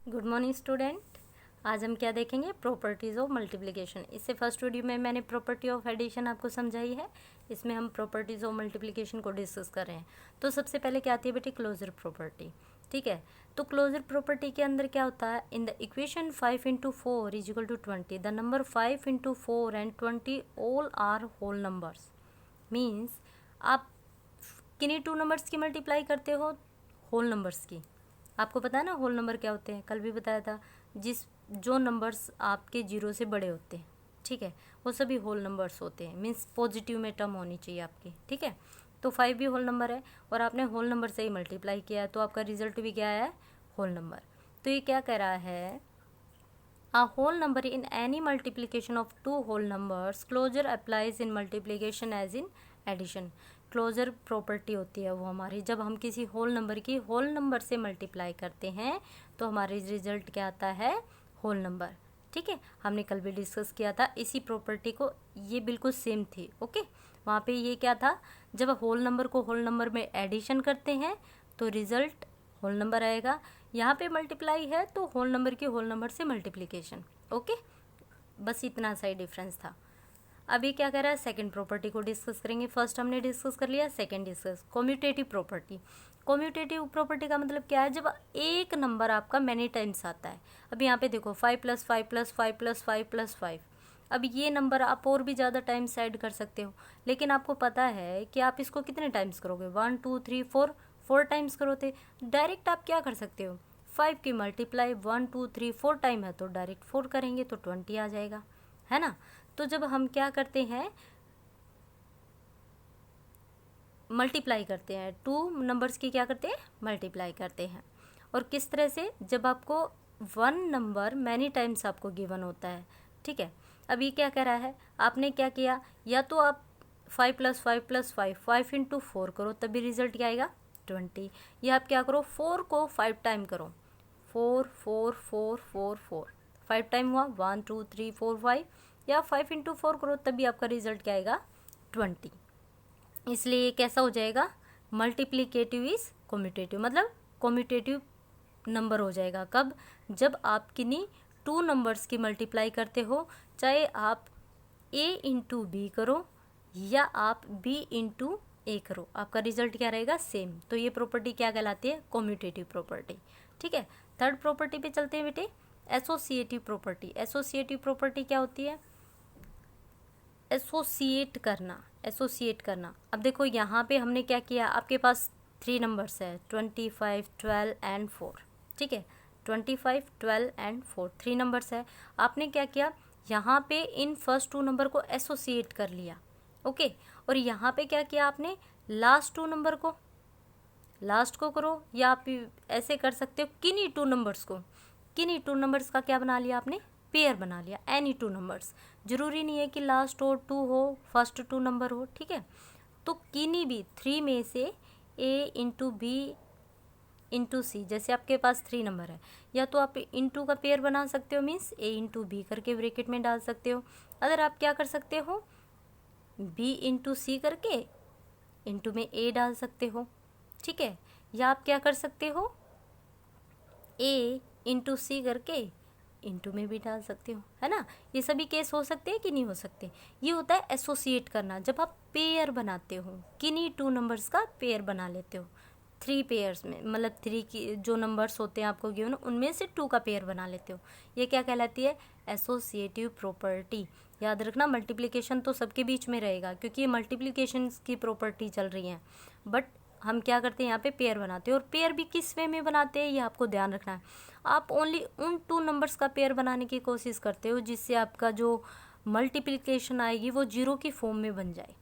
Good morning student. आज हम क्या देखेंगे? Properties of multiplication. इससे फर्स्ट वीडियो में मैंने प्रॉपर्टी ऑफ एडिशन आपको समझाई है। इसमें हम प्रॉपर्टीज़ ऑफ मल्टीप्लिकेशन को डिस्कस कर रहे हैं। तो सबसे पहले क्या आती है बेटी? Closure property. ठीक है, तो क्लोजर प्रॉपर्टी के अंदर क्या होता है? In the equation 5 × 4 = 20 the number 5 × 4 and 20 all are whole numbers. Means आप किन्हीं टू नंबर्स की मल्टीप्लाई करते हो? होल नंबर्स की। आपको पता है ना होल नंबर क्या होते हैं? कल भी बताया था। जो नंबर्स आपके जीरो से बड़े होते हैं, ठीक है, वो सभी होल नंबर्स होते हैं। मीन्स पॉजिटिव में टर्म होनी चाहिए आपकी। ठीक है, तो 5 भी होल नंबर है और आपने होल नंबर से ही मल्टीप्लाई किया है, तो आपका रिजल्ट भी क्या है? Whole number. तो ये क्या कह रहा है? A whole number in any multiplication of two whole numbers, closure applies in multiplication as in addition। Closure property होती है वो हमारी, जब हम किसी होल नंबर की होल नंबर से मल्टीप्लाई करते हैं तो हमारे रिजल्ट क्या आता है? Whole number. ठीक है, हमने कल भी डिस्कस किया था इसी प्रॉपर्टी को। ये बिल्कुल सेम थी। ओके, वहाँ पे ये क्या था? जब होल नंबर को होल नंबर में एडिशन करते हैं तो रिजल्ट होल नंबर आएगा। यहाँ पे मल्टीप्लाई है तो होल नंबर की होल नंबर से मल्टीप्लिकेशन। ओके, बस इतना सा ही डिफरेंस था। अभी क्या कर रहा है? सेकंड प्रॉपर्टी को डिस्कस करेंगे। फर्स्ट हमने डिस्कस कर लिया, second discuss commutative property. Commutative property का मतलब क्या है? जब एक नंबर आपका मैनी टाइम्स आता है। अब यहाँ पे देखो 5 + 5 + 5 + 5 + 5। अब ये नंबर आप और भी ज़्यादा टाइम्स ऐड कर सकते हो, लेकिन आपको पता है कि आप इसको कितने टाइम्स करोगे? 1 2 3 4 टाइम्स करोगे। डायरेक्ट आप क्या कर सकते हो? 5 की मल्टीप्लाई 1 2 3 4 टाइम है तो डायरेक्ट 4 करेंगे तो 20 आ जाएगा, है ना? तो जब हम क्या करते हैं, मल्टीप्लाई करते हैं, टू नंबर्स की क्या करते हैं? मल्टीप्लाई करते हैं। और किस तरह से? जब आपको वन नंबर मैनी टाइम्स आपको गिवन होता है। ठीक है, अब ये क्या कह रहा है? आपने क्या किया? या तो आप 5 + 5 + 5 5 × 4 करो, तभी रिजल्ट क्या आएगा? 20। या आप क्या करो? 4 को 5 टाइम करो। 4 4 4 4 4 5 टाइम हुआ 1 2 3 4 5। या 5 × 4 करो, तभी आपका रिजल्ट क्या आएगा? 20। इसलिए ये कैसा हो जाएगा? मल्टीप्लिकेटिव इज कम्यूटेटिव, मतलब कम्यूटेटिव नंबर हो जाएगा। कब? जब आप किन्हीं टू नंबर्स की मल्टीप्लाई करते हो, चाहे आप a × b करो या आप b × a करो, आपका रिजल्ट क्या रहेगा? सेम। तो ये प्रॉपर्टी क्या कहलाती है? Commutative property. ठीक है, थर्ड प्रॉपर्टी पे चलते हैं बेटे, एसोसिएटिव प्रॉपर्टी। एसोसिएटिव प्रॉपर्टी क्या होती है? एसोसिएट करना। अब देखो यहाँ पे हमने क्या किया? आपके पास 3 नंबर्स है, 25 12 एंड 4। ठीक है, 25 12 एंड 4 3 नंबर्स है। आपने क्या किया? यहाँ पे इन फर्स्ट 2 नंबर को एसोसिएट कर लिया। ओके, और यहाँ पे क्या किया आपने? लास्ट 2 नंबर को, लास्ट को करो, या आप ऐसे कर सकते हो किन्हीं 2 नंबर्स को, किन्हीं 2 नंबर्स का क्या बना लिया आपने? पेयर बना लिया। एनी 2 नंबर्स, जरूरी नहीं है कि लास्ट हो 2 हो, फर्स्ट 2 नंबर हो। ठीक है, तो किन्हीं भी 3 में से a × b × c, जैसे आपके पास 3 नंबर है, या तो आप इंटू का पेयर बना सकते हो, मीन्स a × b करके ब्रैकेट में डाल सकते हो। अगर आप क्या कर सकते हो? b × c करके इंटू में a डाल सकते हो। ठीक है, या आप क्या कर सकते हो? a × c करके इंटू में भी डाल सकते हो, है ना? ये सभी केस हो सकते हैं कि नहीं हो सकते? ये होता है एसोसिएट करना, जब आप पेयर बनाते हो, किन्हीं 2 नंबर्स का पेयर बना लेते हो। 3 पेयर्स में, मतलब 3 की जो नंबर्स होते हैं आपको गिवन, उनमें से 2 का पेयर बना लेते हो। ये क्या कहलाती है? Associative property. याद रखना, मल्टीप्लिकेशन तो सबके बीच में रहेगा क्योंकि ये मल्टीप्लिकेशन की प्रॉपर्टी चल रही है, बट हम क्या करते हैं? यहाँ पे पेयर बनाते हैं। और पेयर भी किस वे में बनाते हैं, ये आपको ध्यान रखना है। आप ओनली उन 2 नंबर्स का पेयर बनाने की कोशिश करते हो जिससे आपका जो मल्टीप्लिकेशन आएगी वो जीरो की फॉर्म में बन जाए,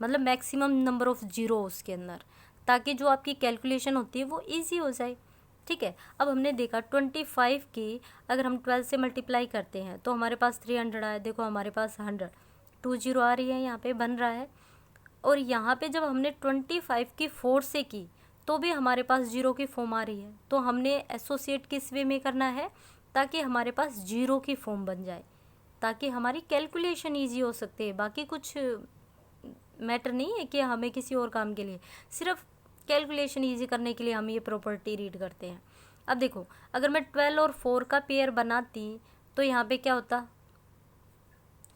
मतलब मैक्सिमम नंबर ऑफ जीरो उसके अंदर, ताकि जो आपकी कैलकुलेशन होती है वो ईजी हो जाए। ठीक है, अब हमने देखा 25 की अगर हम 12 से मल्टीप्लाई करते हैं तो हमारे पास 300 आया। देखो हमारे पास 100 2 जीरो आ रही है, यहाँ पे बन रहा है। और यहाँ पे जब हमने 25 की 4 से की तो भी हमारे पास जीरो की फॉर्म आ रही है। तो हमने एसोसिएट किस वे में करना है? ताकि हमारे पास जीरो की फॉर्म बन जाए, ताकि हमारी कैलकुलेशन ईजी हो सकती है। बाकी कुछ मैटर नहीं है कि हमें किसी और काम के लिए, सिर्फ कैलकुलेशन ईजी करने के लिए हम ये प्रॉपर्टी रीड करते हैं। अब देखो अगर मैं 12 और 4 का पेयर बनाती तो यहाँ पे क्या होता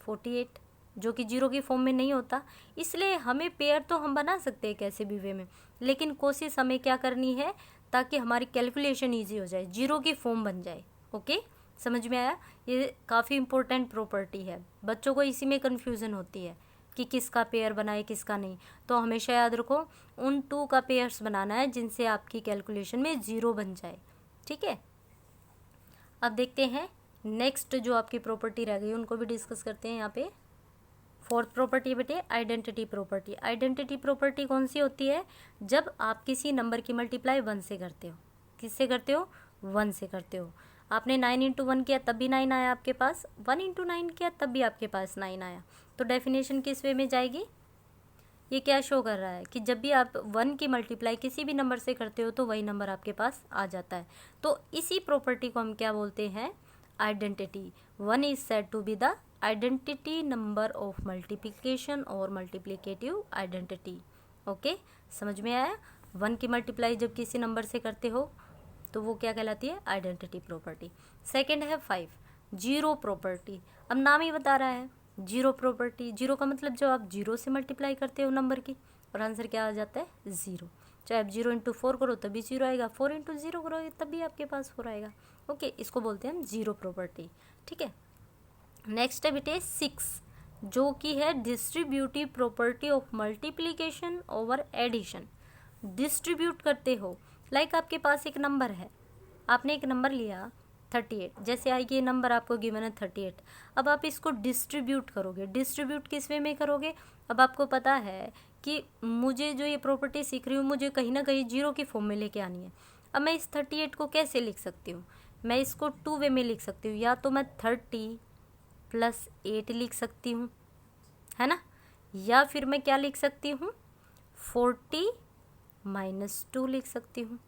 48, जो कि 0 की फॉर्म में नहीं होता। इसलिए हमें पेयर तो हम बना सकते हैं कैसे भी वे में, लेकिन कोशिश हमें क्या करनी है ताकि हमारी कैलकुलेशन ईजी हो जाए, 0 की फॉर्म बन जाए। ओके, समझ में आया? ये काफ़ी इंपॉर्टेंट प्रॉपर्टी है, बच्चों को इसी में कन्फ्यूज़न होती है कि किसका पेयर बनाए किसका नहीं। तो हमेशा याद रखो उन 2 का पेयर्स बनाना है जिनसे आपकी कैलकुलेशन में 0 बन जाए। ठीक है, अब देखते हैं नेक्स्ट जो आपकी प्रॉपर्टी रह गई उनको भी डिस्कस करते हैं। यहाँ पे 4th प्रॉपर्टी बेटे आइडेंटिटी प्रॉपर्टी। आइडेंटिटी प्रॉपर्टी कौन सी होती है? जब आप किसी नंबर की मल्टीप्लाई 1 से करते हो। किससे करते हो? 1 से करते हो। आपने 9 इंटू 1 किया तब भी 9 आया आपके पास, 1 इंटू 9 किया तब भी आपके पास 9 आया। तो डेफिनेशन किस वे में जाएगी? ये क्या शो कर रहा है कि जब भी आप 1 की मल्टीप्लाई किसी भी नंबर से करते हो तो वही नंबर आपके पास आ जाता है। तो इसी प्रॉपर्टी को हम क्या बोलते हैं? Identity. 1 is said to be the identity number of multiplication और मल्टीप्लिकेटिव आइडेंटिटी। ओके, समझ में आया? 1 की मल्टीप्लाई जब किसी नंबर से करते हो तो वो क्या कहलाती है? Identity property. सेकेंड है 5 जीरो प्रॉपर्टी। अब नाम ही बता रहा है जीरो प्रॉपर्टी। जीरो का मतलब जब आप 0 से मल्टीप्लाई करते हो नंबर की और आंसर क्या आ जाता है? 0। चाहे आप 0 इंटू 4 करो तभी 0 आएगा, 4 इंटू 0 करोगे तब भी आपके पास 4 आएगा। ओके, इसको बोलते हैं हम जीरो प्रॉपर्टी। ठीक है, नेक्स्ट है बेटे 6 जो कि है distributive property of multiplication over addition. Distribute करते हो, लाइक आपके पास एक नंबर है, आपने एक नंबर लिया 38, जैसे आई ये नंबर आपको गिवन है 38। अब आप इसको डिस्ट्रीब्यूट करोगे। डिस्ट्रीब्यूट किस वे में करोगे? अब आपको पता है कि मुझे जो ये प्रॉपर्टी सीख रही हूँ मुझे कहीं ना कहीं 0 की फॉर्म में लेके आनी है। अब मैं इस 38 को कैसे लिख सकती हूँ? मैं इसको 2 वे में लिख सकती हूँ। या तो मैं 30 + 8 लिख सकती हूँ, है ना, या फिर मैं क्या लिख सकती हूँ? 40 - 2 लिख सकती हूँ।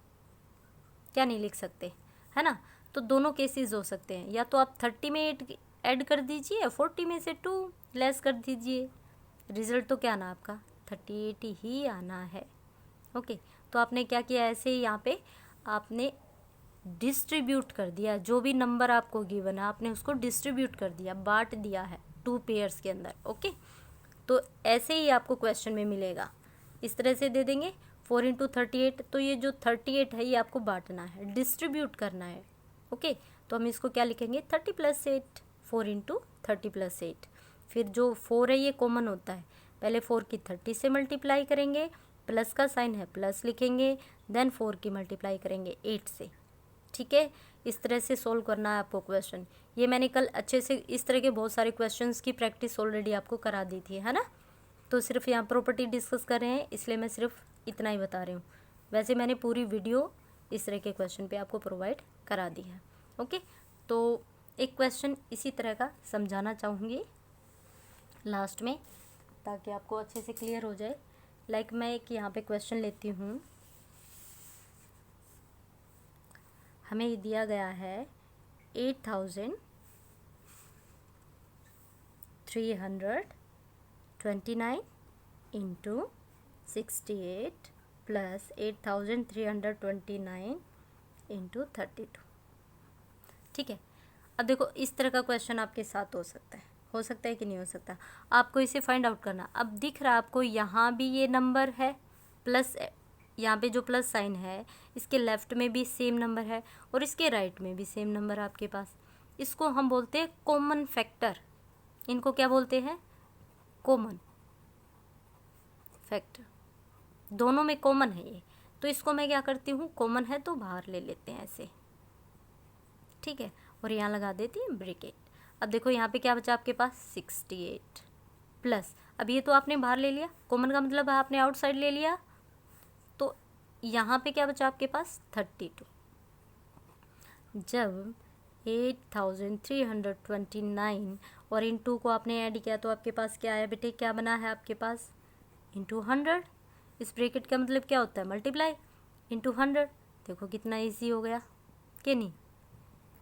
क्या नहीं लिख सकते, है ना? तो दोनों केसेस हो सकते हैं। या तो आप 30 में 8 ऐड कर दीजिए, 40 में से 2 लेस कर दीजिए। रिजल्ट तो क्या आना आपका? 38 ही आना है। ओके, तो आपने क्या किया? ऐसे ही यहाँ पे आपने डिस्ट्रीब्यूट कर दिया, जो भी नंबर आपको गिवन है आपने उसको डिस्ट्रीब्यूट कर दिया, बांट दिया है 2 पेयर्स के अंदर। ओके, तो ऐसे ही आपको क्वेश्चन में मिलेगा, इस तरह से दे देंगे 4 इंटू 38। तो ये जो 38 है ये आपको बांटना है, डिस्ट्रीब्यूट करना है। ओके, तो हम इसको क्या लिखेंगे? 30 + 8, 4 इंटू 30 + 8। फिर जो 4 है ये कॉमन होता है, पहले 4 की 30 से मल्टीप्लाई करेंगे, प्लस का साइन है प्लस लिखेंगे, देन 4 की मल्टीप्लाई करेंगे 8 से। ठीक है, इस तरह से सोल्व करना है आपको क्वेश्चन। ये मैंने कल अच्छे से इस तरह के बहुत सारे क्वेश्चंस की प्रैक्टिस ऑलरेडी आपको करा दी थी, है ना? तो सिर्फ यहाँ प्रॉपर्टी डिस्कस कर रहे हैं इसलिए मैं सिर्फ इतना ही बता रही हूँ। वैसे मैंने पूरी वीडियो इस तरह के क्वेश्चन पे आपको प्रोवाइड करा दी है। ओके, तो एक क्वेश्चन इसी तरह का समझाना चाहूँगी लास्ट में ताकि आपको अच्छे से क्लियर हो जाए। लाइक मैं एक यहाँ पे क्वेश्चन लेती हूँ, हमें दिया गया है 8329 इंटू 68 + 8329 इंटू 32। ठीक है, अब देखो इस तरह का क्वेश्चन आपके साथ हो सकता है कि नहीं हो सकता? आपको इसे फाइंड आउट करना। अब दिख रहा है आपको यहाँ भी ये नंबर है, प्लस यहाँ पे जो प्लस साइन है इसके लेफ्ट में भी सेम नंबर है और इसके राइट में भी सेम नंबर है आपके पास। इसको हम बोलते हैं कॉमन फैक्टर। इनको क्या बोलते हैं? Common factor. दोनों में कॉमन है ये, तो इसको मैं क्या करती हूँ, कॉमन है तो बाहर ले लेते हैं ऐसे। ठीक है, और यहाँ लगा देती हूँ ब्रैकेट। अब देखो यहाँ पे क्या बचा आपके पास? 68 प्लस, अब ये तो आपने बाहर ले लिया, कॉमन का मतलब आपने आउटसाइड ले लिया, तो यहाँ पे क्या बचा आपके पास? 32। जब 8329 और इन 2 को आपने ऐड किया तो आपके पास क्या आया बेटे? क्या बना है आपके पास? इंटू 100। इस ब्रैकेट का मतलब क्या होता है? Multiply into 100। देखो कितना इजी हो गया कि नहीं?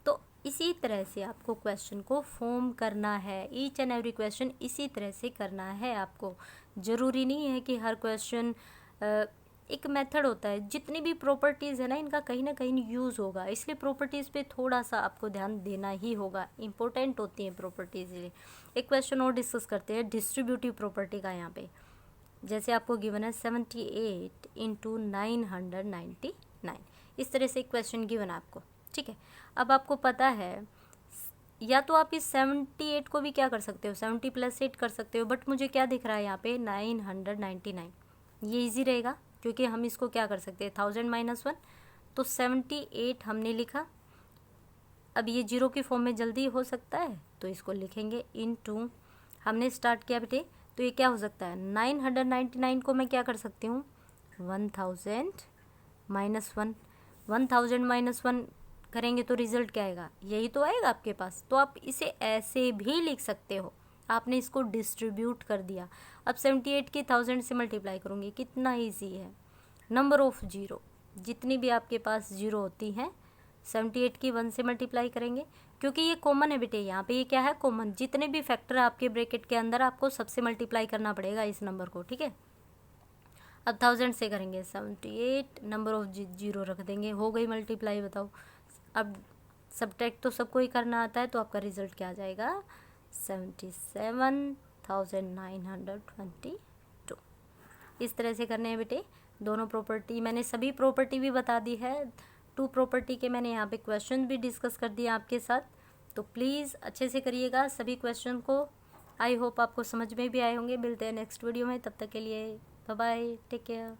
तो इसी तरह से आपको क्वेश्चन को फॉर्म करना है। ईच एंड एवरी क्वेश्चन इसी तरह से करना है आपको। ज़रूरी नहीं है कि हर क्वेश्चन एक मेथड होता है, जितनी भी प्रॉपर्टीज़ है ना इनका कहीं ना कहीं यूज़ होगा, इसलिए प्रॉपर्टीज़ पे थोड़ा सा आपको ध्यान देना ही होगा, इंपॉर्टेंट होती हैं प्रॉपर्टीज़। एक क्वेश्चन और डिस्कस करते हैं डिस्ट्रीब्यूटिव प्रॉपर्टी का। यहाँ पे जैसे आपको गिवन है 78 इंटू 999, इस तरह से क्वेश्चन गिवन है आपको, ठीक है। अब आपको पता है या तो आप इस 78 को भी क्या कर सकते हो, 70 + 8 कर सकते हो, बट मुझे क्या दिख रहा है यहाँ पे 999, ये इजी रहेगा क्योंकि हम इसको क्या कर सकते हैं 1000 - 1, तो 78 हमने लिखा। अब ये जीरो की फॉर्म में जल्दी हो सकता है तो इसको लिखेंगे इनटू, हमने स्टार्ट किया बेटे, तो ये क्या हो सकता है 999 को मैं क्या कर सकती हूँ 1000 - 1, 1000 - 1 करेंगे तो रिजल्ट क्या आएगा, यही तो आएगा आपके पास। तो आप इसे ऐसे भी लिख सकते हो, आपने इसको डिस्ट्रीब्यूट कर दिया। अब 78 की 1000 से मल्टीप्लाई करूँगी, कितना ईजी है। नंबर ऑफ जीरो, जितनी भी आपके पास जीरो होती हैं 78 की 1 से मल्टीप्लाई करेंगे, क्योंकि ये कॉमन है बेटे, यहाँ पे ये क्या है कॉमन, जितने भी फैक्टर आपके ब्रैकेट के अंदर आपको सबसे मल्टीप्लाई करना पड़ेगा इस नंबर को, ठीक है। अब 1000 से करेंगे 78, नंबर ऑफ जीरो रख देंगे, हो गई मल्टीप्लाई। बताओ अब सब्ट्रैक्ट तो सबको ही करना आता है, तो आपका रिजल्ट क्या आ जाएगा 77,922। इस तरह से करने हैं बेटे दोनों प्रॉपर्टी। मैंने सभी प्रॉपर्टी भी बता दी है, 2 प्रॉपर्टी के मैंने यहाँ पे क्वेश्चन भी डिस्कस कर दिए आपके साथ, तो प्लीज़ अच्छे से करिएगा सभी क्वेश्चन को। आई होप आपको समझ में भी आए होंगे। मिलते हैं नेक्स्ट वीडियो में, तब तक के लिए बाय बाय, टेक केयर।